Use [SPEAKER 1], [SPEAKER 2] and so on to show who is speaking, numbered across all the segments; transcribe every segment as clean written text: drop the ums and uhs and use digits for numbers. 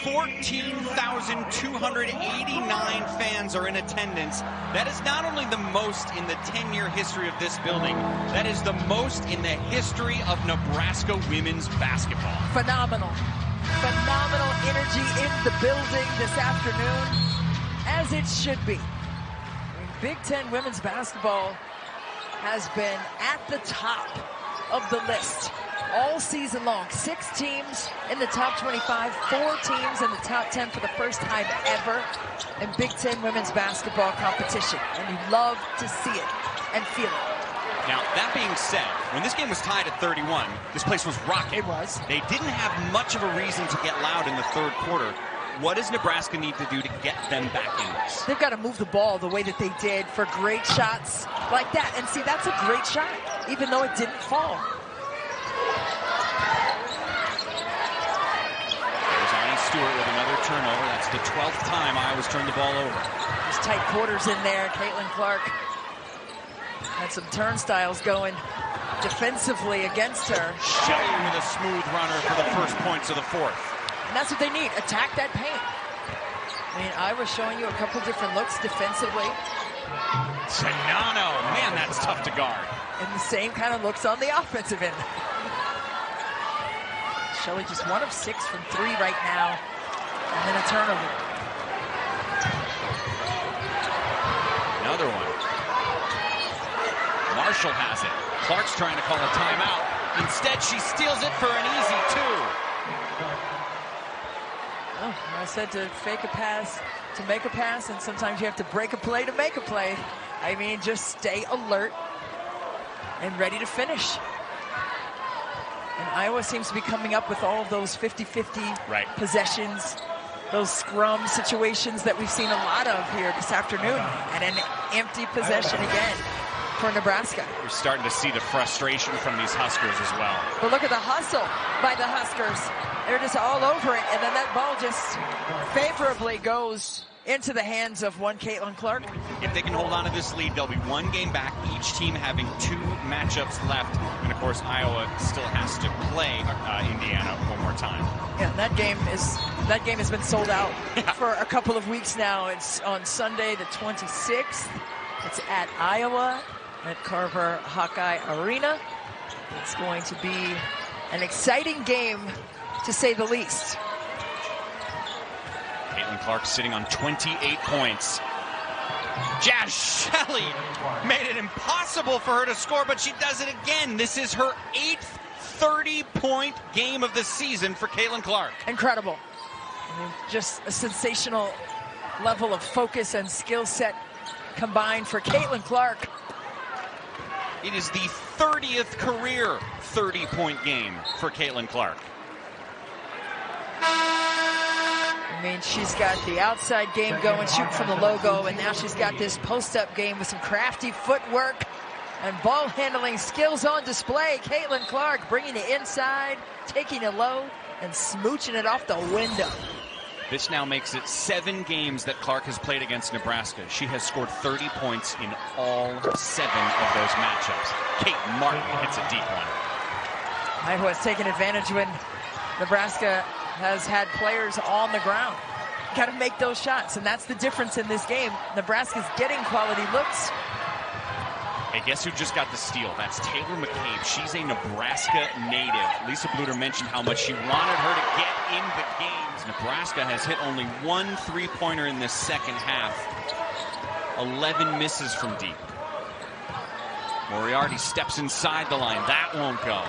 [SPEAKER 1] 14,289 fans are in attendance. That is not only the most in the 10-year history of this building, that is the most in the history of Nebraska women's basketball.
[SPEAKER 2] Phenomenal. Phenomenal energy in the building this afternoon, as it should be. Big Ten women's basketball has been at the top of the list all season long. 6 teams in the top 25, 4 teams in the top 10 for the first time ever in Big Ten women's basketball competition. And you love to see it and feel it.
[SPEAKER 1] Now, that being said, when this game was tied at 31, this place was rocking.
[SPEAKER 2] It was.
[SPEAKER 1] They didn't have much of a reason to get loud in the third quarter. What does Nebraska need to do to get them back in this?
[SPEAKER 2] They've got to move the ball the way that they did for great shots like that. And see, that's a great shot, even though it didn't fall.
[SPEAKER 1] Stewart with another turnover. That's the 12th time Iowa's turned the ball over.
[SPEAKER 2] There's tight quarters in there. Caitlin Clark had some turnstiles going defensively against her.
[SPEAKER 1] Shelley with a smooth runner for the first points of the fourth.
[SPEAKER 2] And that's what they need. Attack that paint. I mean, Iowa's showing you a couple different looks defensively.
[SPEAKER 1] Czinano. Man, that's tough to guard.
[SPEAKER 2] And the same kind of looks on the offensive end. Shelley just 1 of 6 from 3 right now, and then a turnover.
[SPEAKER 1] Another one. Marshall has it. Clark's trying to call a timeout. Instead, she steals it for an easy 2.
[SPEAKER 2] Oh, I said to fake a pass to make a pass, and sometimes you have to break a play to make a play. I mean, just stay alert and ready to finish. And Iowa seems to be coming up with all of those 50-50 possessions, those scrum situations that we've seen a lot of here this afternoon, and an empty possession again for Nebraska.
[SPEAKER 1] We're starting to see the frustration from these Huskers as well.
[SPEAKER 2] But look at the hustle by the Huskers. They're just all over it, and then that ball just favorably goes into the hands of one Caitlin Clark.
[SPEAKER 1] If they can hold on to this lead, they'll be 1 game back, each team having 2 matchups left. And of course, Iowa still has to play Indiana one more time.
[SPEAKER 2] Yeah, that game has been sold out for a couple of weeks now. It's on Sunday the 26th. It's at Iowa at Carver Hawkeye Arena. It's going to be an exciting game, to say the least.
[SPEAKER 1] Caitlin Clark sitting on 28 points. Jazz Shelley made it impossible for her to score, but she does it again. This is her 8th 30-point game of the season for Caitlin Clark.
[SPEAKER 2] Incredible. I mean, just a sensational level of focus and skill set combined for Caitlin Clark.
[SPEAKER 1] It is the 30th career 30-point game for Caitlin Clark.
[SPEAKER 2] I mean, she's got the outside game going, shooting from the logo, and now she's got this post-up game with some crafty footwork and ball handling skills on display. Caitlin Clark bringing it inside, taking it low, and smooching it off the window.
[SPEAKER 1] This now makes it 7 games that Clark has played against Nebraska. She has scored 30 points in all 7 of those matchups. Kate Martin hits a deep one.
[SPEAKER 2] Iowa's taken advantage when Nebraska has had players on the ground. Got to make those shots, and that's the difference in this game. Nebraska's getting quality looks.
[SPEAKER 1] Hey, guess who just got the steal? That's Taylor McCabe. She's a Nebraska native. Lisa Bluter mentioned how much she wanted her to get in the games. Nebraska has hit only 1 3-pointer in this second half. 11 misses from deep. Moriarty steps inside the line. That won't go.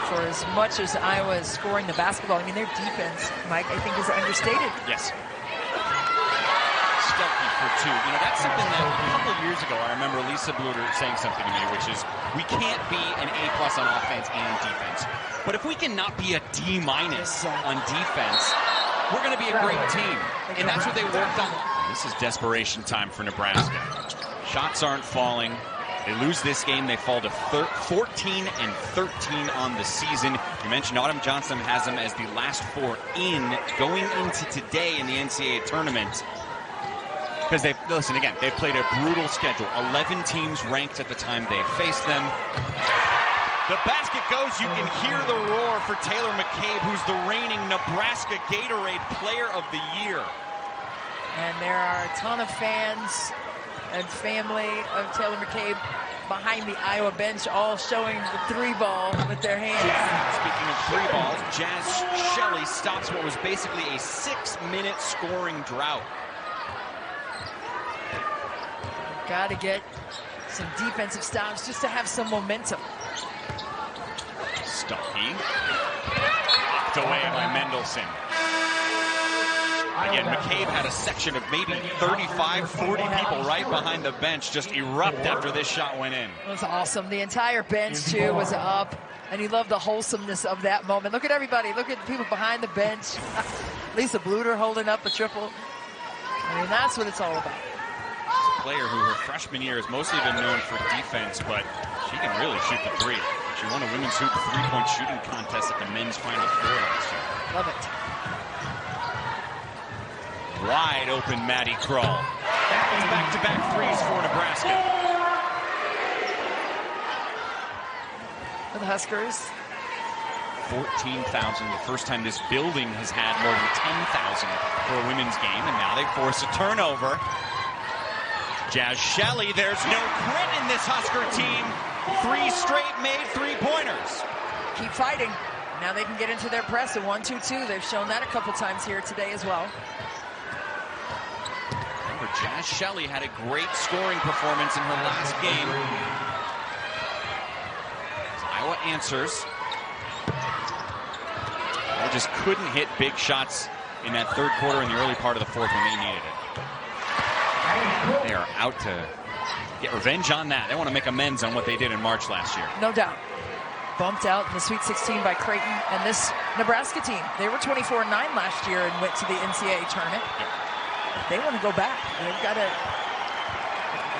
[SPEAKER 2] For as much as Iowa is scoring the basketball, I mean, their defense, Mike, I think is understated.
[SPEAKER 1] Yes. Stealthy for 2. You know, that's something that a couple of years ago, I remember Lisa Bluter saying something to me, which is, we can't be an A+ on offense and defense. But if we cannot be a D- on defense, we're going to be a great team. And that's what they worked on. This is desperation time for Nebraska. Shots aren't falling. They lose this game. They fall to 14-13 on the season. You mentioned Autumn Johnson has them as the last 4 going into today in the NCAA tournament. Because they've played a brutal schedule. 11 teams ranked at the time they faced them. The basket goes. You can hear the roar for Taylor McCabe, who's the reigning Nebraska Gatorade Player of the Year.
[SPEAKER 2] And there are a ton of fans and family of Taylor McCabe behind the Iowa bench, all showing the 3-ball with their hands.
[SPEAKER 1] Speaking of 3 balls, Shelley stops what was basically a 6-minute scoring drought.
[SPEAKER 2] Got to get some defensive stops just to have some momentum.
[SPEAKER 1] Stuckey. Knocked away by Mendelson. Again, McCabe had a section of maybe 35, 40 people right behind the bench just erupt after this shot went in.
[SPEAKER 2] It was awesome. The entire bench, too, was up. And you love the wholesomeness of that moment. Look at everybody. Look at the people behind the bench. Lisa Bluter holding up a triple. I mean, that's what it's all about.
[SPEAKER 1] She's a player who her freshman year has mostly been known for defense, but she can really shoot the 3. She won a women's hoop 3-point shooting contest at the men's Final Four last year.
[SPEAKER 2] Love it.
[SPEAKER 1] Wide open Maddie Krull. Back-to-back threes for Nebraska.
[SPEAKER 2] For the Huskers.
[SPEAKER 1] 14,000. The first time this building has had more than 10,000 for a women's game, and now they force a turnover. Jazz Shelley, there's no quit in this Husker team. 3 straight made 3-pointers. Keep
[SPEAKER 2] fighting. Now they can get into their press, a 1-2-2. They've shown that a couple times here today as well.
[SPEAKER 1] Remember, Jazz Shelley had a great scoring performance in her last game. As Iowa answers. They just couldn't hit big shots in that third quarter and the early part of the fourth when they needed it. They are out to get revenge on that. They want to make amends on what they did in March last year.
[SPEAKER 2] No doubt. Bumped out in the Sweet 16 by Creighton. And this Nebraska team, they were 24-9 last year and went to the NCAA tournament.
[SPEAKER 1] Yep.
[SPEAKER 2] They want to go back. They've got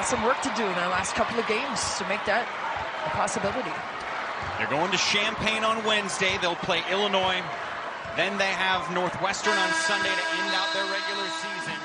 [SPEAKER 2] some work to do in their last couple of games to make that a possibility.
[SPEAKER 1] They're going to Champaign on Wednesday. They'll play Illinois. Then they have Northwestern on Sunday to end out their regular season.